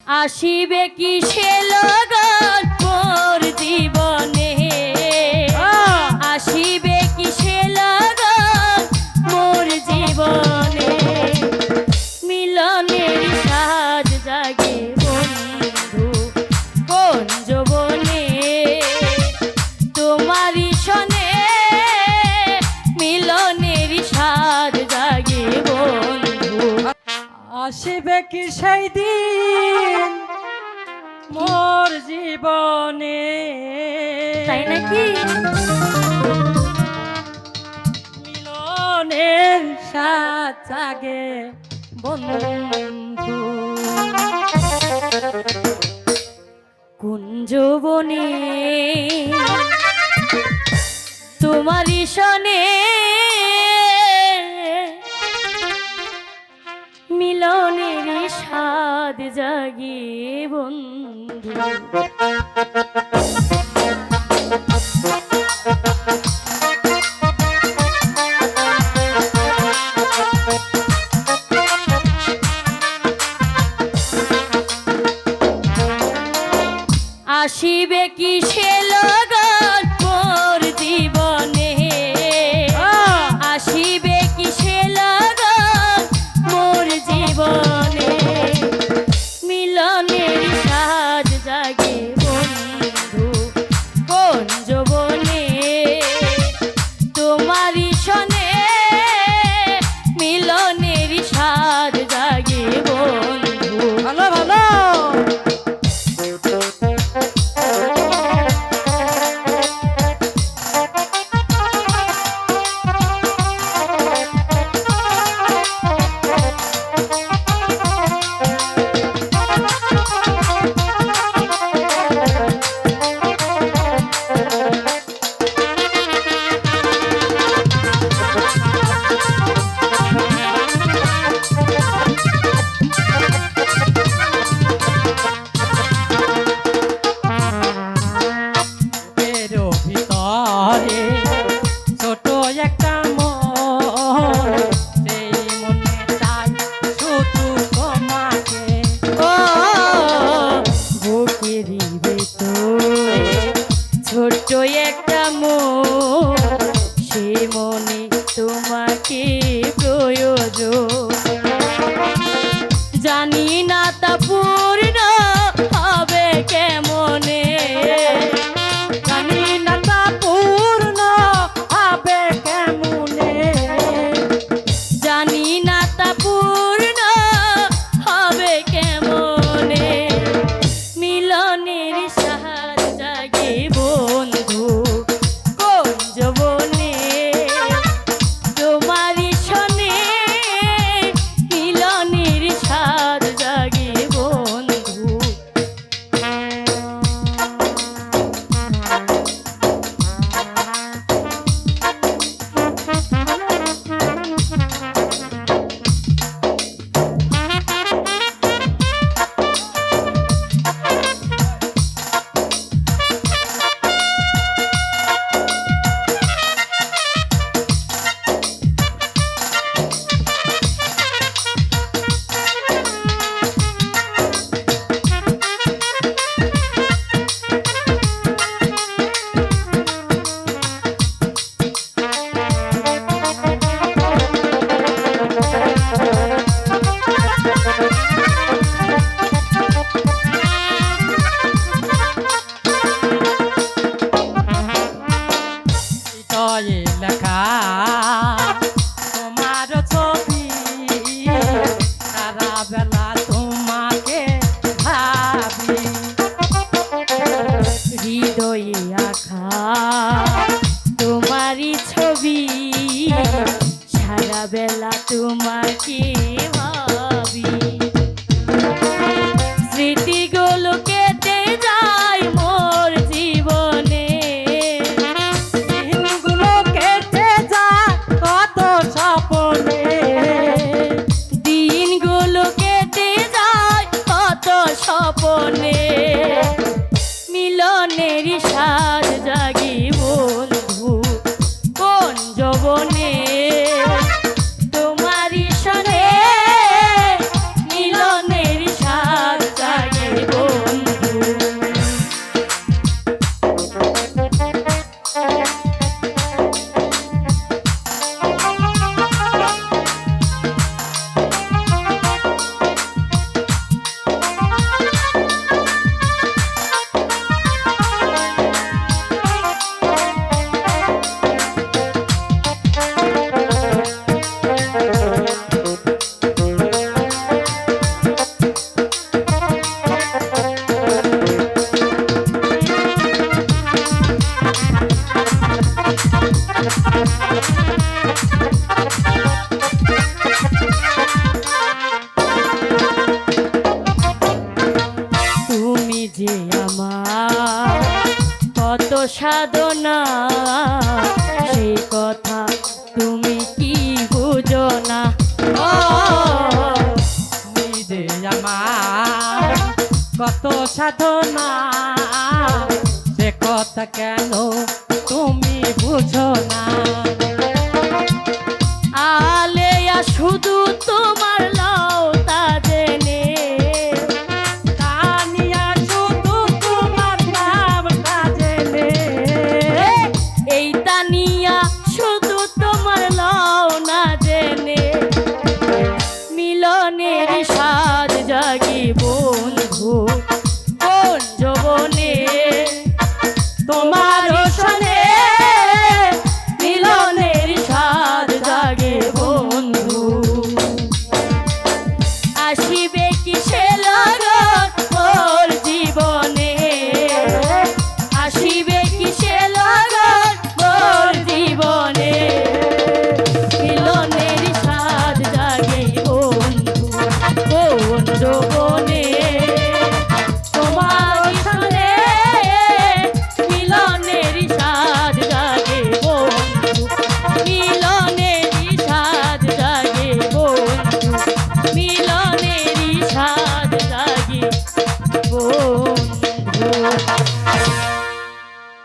আসিবে কি সে লগন মোর জীবনে, আসিবে কি সে লগন মোর জীবনে, মিলনের সাজ জাগে বন্ধু কোন যৌবনে, তোমারই সনে মিলনের সাজ জাগে বন্ধু। আসিবে কি সেই দিন মোর জীবনে, তাই নাকি? মিলনের সাজ জাগে বন্ধু কোন যৌবনে তোমারই সনে মিলনের স্বাদ জাগে বন্ধু। আসিবে কি সে লগন মোর জীবনে, আসিবে কি সে লগন মোর জীবনে, মিলনের সাজ জাগে বন্ধু কোন যৌবনে, তোমারই সনে মিলনের সাজ জাগে বন্ধু। ভালো ভালো ভিতরে ছোট একটা মন, সেই মনে চাই শুধু তোমাকে। ও বুকেরই ভিতরে ছোট্ট একটা মন, সে মনে তোমাকে প্রয়োজন, জানি না তা পূর্ণ হবে কেমনে, জানি না তা পূর্ণ হবে কেমনে, জানি না তা পূর্ণ হবে কেমনে, মিলনের সাহায্য জাগে বন্ধু কোন যৌবনে, তোমারই সনে মিলনের সাহায্য জাগে বন্ধু। হৃদয়ে লেখা তোমার ছবি, সারা বেলা তোমাকে ভাবি, হৃদয়ে আঁকা তোমারই ছবি, সারা বেলা তোমাকে ভাবি, স্মৃতিগুলো কেটে যায় মোর জীবনে, দিনগুলো কেটে যায় কত স্বপ্নে, দিনগুলো কেটে যায় কত স্বপ্নে, মিলনের সাজ জাগি বন্ধু কোন যৌবনে, তোমারই সনে মিলনের সাজ জাগে আমার কত সাধনা সেই কথা তুমি কি বুঝো না ও তুমি যে আমার কত সাধনা সে কথা কেন তুমি বুঝো না